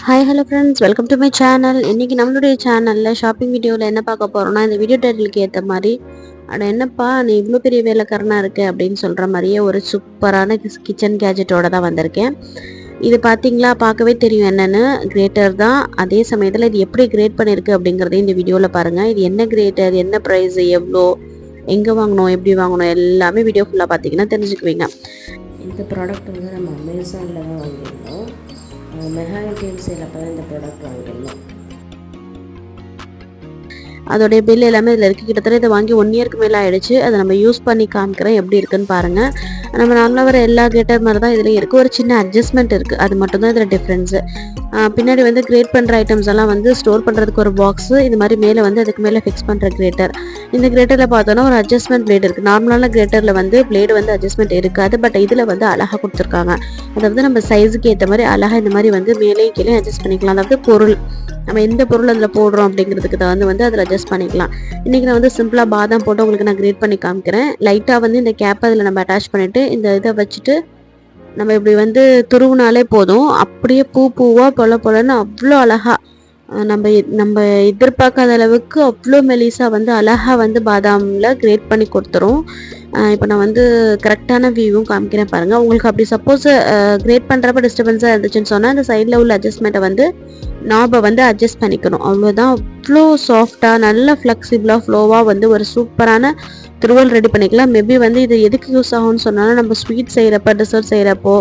Hi hello friends, welcome to my channel. இன்றைக்கி நம்மளுடைய சேனலில் ஷாப்பிங் வீடியோவில் என்ன பார்க்க போகிறோம்னா, இந்த வீடியோ டைட்டிலுக்கு ஏற்ற மாதிரி அட என்னப்பா நீ இவ்வளோ பெரிய வேலைக்காரனாக இருக்க அப்படின்னு சொல்கிற மாதிரியே ஒரு சூப்பரான கிச்சன் கேஜெட்டோட தான் வந்திருக்கேன். இது பார்த்தீங்களா, பார்க்கவே தெரியும் என்னென்னு. Greater than. அதே சமயத்தில் இது எப்படி கிரேட் பண்ணியிருக்கு அப்படிங்கிறதையும் இந்த வீடியோவில் பாருங்கள். இது என்ன கிரேட்டர், என்ன ப்ரைஸ், எவ்வளோ, எங்கே வாங்கணும், எப்படி வாங்கணும், எல்லாமே வீடியோ ஃபுல்லாக பார்த்தீங்கன்னா தெரிஞ்சுக்குவீங்க. இந்த ப்ராடக்ட் வந்து நம்ம அமேசானில் தான் வாங்கியிருந்தோம். மெகா ஐடிஎம் சேல் அப்போ தான் இந்த ப்ராடக்ட் வாங்கியிருந்தோம். அதோடைய பில் எல்லாமே இதில் இருக்குது. கிட்டத்தட்ட இதை வாங்கி 1 இயருக்கு மேலே ஆகிடுச்சு. அதை நம்ம யூஸ் பண்ணி காமிக்கிறேன் எப்படி இருக்குன்னு பாருங்கள். நம்ம நார்மலாக வர எல்லா கிரேட்டர் மாதிரி தான் இதுலேயும் இருக்குது. ஒரு சின்ன அட்ஜஸ்ட்மெண்ட் இருக்குது, அது மட்டும்தான் இதில் டிஃப்ரென்ஸு. பின்னாடி வந்து கிரேட் பண்ணுற ஐட்டம்ஸ் எல்லாம் வந்து ஸ்டோர் பண்ணுறதுக்கு ஒரு பாக்ஸு, இது மாதிரி மேலே வந்து அதுக்கு மேலே ஃபிக்ஸ் பண்ணுற கிரேட்டர். இந்த கிரேட்டரில் பார்த்தோன்னா ஒரு அட்ஜஸ்ட்மெண்ட் பிளேட் இருக்குது. நார்மலான கிரேட்டரில் வந்து பிளேடு வந்து அட்ஜஸ்ட்மெண்ட் இருக்காது, பட் இதில் வந்து அழகாக கொடுத்துருக்காங்க. அதாவது நம்ம சைஸுக்கு ஏற்ற மாதிரி அழகாக இந்த மாதிரி வந்து மேலேயும் கீழே அட்ஜஸ்ட் பண்ணிக்கலாம். அதாவது பொருள் நம்ம எந்த பொருள் அதில் போடுறோம் அப்படிங்கிறதுக்கு வந்து அதில் அட்ஜஸ்ட் பண்ணிக்கலாம். இன்றைக்கி நான் வந்து சிம்பிளாக பாதாம் போட்டு உங்களுக்கு நான் கிரேட் பண்ணி காமிக்கிறேன். லைட்டாக வந்து இந்த கேப்பை அதில் நம்ம அட்டாச் பண்ணிவிட்டு இந்த இதை வச்சுட்டு நம்ம இப்படி வந்து துருவுனாலே போதும். அப்படியே பூவாக பொலன்னு அவ்வளோ அழகாக நம்ம எதிர்பார்க்காத அளவுக்கு அவ்வளோ மெலிசாக வந்து அழகாக வந்து பாதாமில் கிரேட் பண்ணி கொடுத்துரும். இப்போ நான் வந்து கரெக்டான வியூவும் காமிக்கிறேன் பாருங்கள். உங்களுக்கு அப்படி சப்போஸ் கிரேட் பண்ணுறப்ப டிஸ்டர்பன்ஸாக இருந்துச்சுன்னு சொன்னால் அந்த சைடில் உள்ள அட்ஜஸ்ட்மெண்ட்டை வந்து நாபை வந்து அட்ஜஸ்ட் பண்ணிக்கணும். அவ்வளோதான். அவ்வளோ சாஃப்டாக நல்ல ஃப்ளெக்சிபிளாக ஃப்ளோவாக வந்து ஒரு சூப்பரான துருவல் ரெடி பண்ணிக்கலாம். மேபி வந்து இது எதுக்கு யூஸ் ஆகும்னு சொன்னாலும் நம்ம ஸ்வீட் செய்கிறப்ப, டெசர்ட் செய்கிறப்போ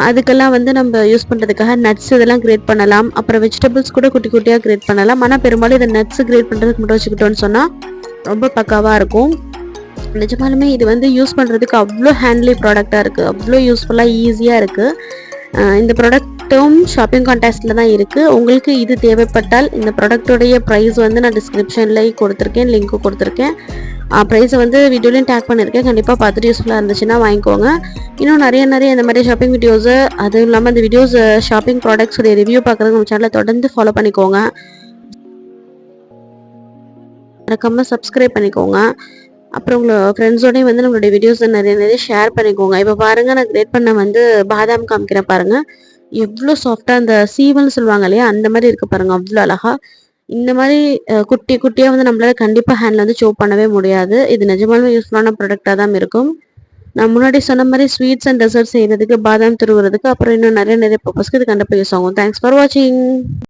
அதுக்கெல்லாம் வந்து நம்ம யூஸ் பண்ணுறதுக்காக நட்ஸ் இதெல்லாம் கிரேட் பண்ணலாம். அப்புறம் வெஜிடபிள்ஸ் கூட குட்டி குட்டியாக கிரேட் பண்ணலாம். ஆனால் பெரும்பாலும் இதை நட்ஸ் கிரேட் பண்ணுறதுக்கு மட்டும் வச்சுக்கிட்டோன்னு சொன்னால் ரொம்ப பக்காவாக இருக்கும். நிஜமாலுமே இது வந்து யூஸ் பண்ணுறதுக்கு அவ்வளோ ஹேண்ட்லி ப்ராடக்டாக இருக்குது, அவ்வளோ யூஸ்ஃபுல்லாக ஈஸியாக இருக்குது. இந்த ப்ராடக்ட்டும் ஷாப்பிங் கான்டெஸ்ட்டில் தான் இருக்குது. உங்களுக்கு இது தேவைப்பட்டால் இந்த ப்ராடக்டோடைய ப்ரைஸ் வந்து நான் டிஸ்கிரிப்ஷன்லேயும் கொடுத்துருக்கேன், லிங்க்கும் கொடுத்துருக்கேன். ப்ரைஸை வந்து வீடியோலையும் டேக் பண்ணியிருக்கேன். கண்டிப்பாக பார்த்துட்டு யூஸ்ஃபுல்லாக இருந்துச்சுன்னா வாங்கிக்கோங்க. இன்னும் நிறைய இந்த மாதிரி ஷாப்பிங் வீடியோஸு, அதுவும் இல்லாமல் இந்த வீடியோஸ் ஷாப்பிங் ப்ராடக்ட்ஸுடைய ரிவ்யூ பார்க்குறது நம்ம சேனலை தொடர்ந்து ஃபாலோ பண்ணிக்கோங்க. மறக்காம சப்ஸ்கிரைப் பண்ணிக்கோங்க. அப்புறம் உங்களோட ஃப்ரெண்ட்ஸோடையும் வந்து நம்மளுடைய வீடியோஸை நிறைய ஷேர் பண்ணிக்கோங்க. இப்போ பாருங்கள், நான் கிரேட் பண்ண வந்து பாதாம் காமிக்கிறேன் பாருங்கள். எவ்வளோ சாஃப்டாக அந்த சீவல்னு சொல்லுவாங்க இல்லையா, அந்த மாதிரி இருக்குது பாருங்கள். அவ்வளோ அழகாக இந்த மாதிரி குட்டியாக வந்து நம்மளால கண்டிப்பாக ஹேண்டில் வந்து சோப் பண்ணவே முடியாது. இது நிஜமாலுமே யூஸ்ஃபுல்லான ப்ராடக்டாக தான் இருக்கும். நான் முன்னாடி சொன்ன மாதிரி ஸ்வீட்ஸ் அண்ட் டெசர்ட் செய்கிறதுக்கு, பாதாம் துருவுறதுக்கு, அப்புறம் இன்னும் நிறைய பர்பஸ்க்கு இது கண்டிப்பாக யூஸ் ஆகும். தேங்க்ஸ் ஃபார் வாட்சிங்.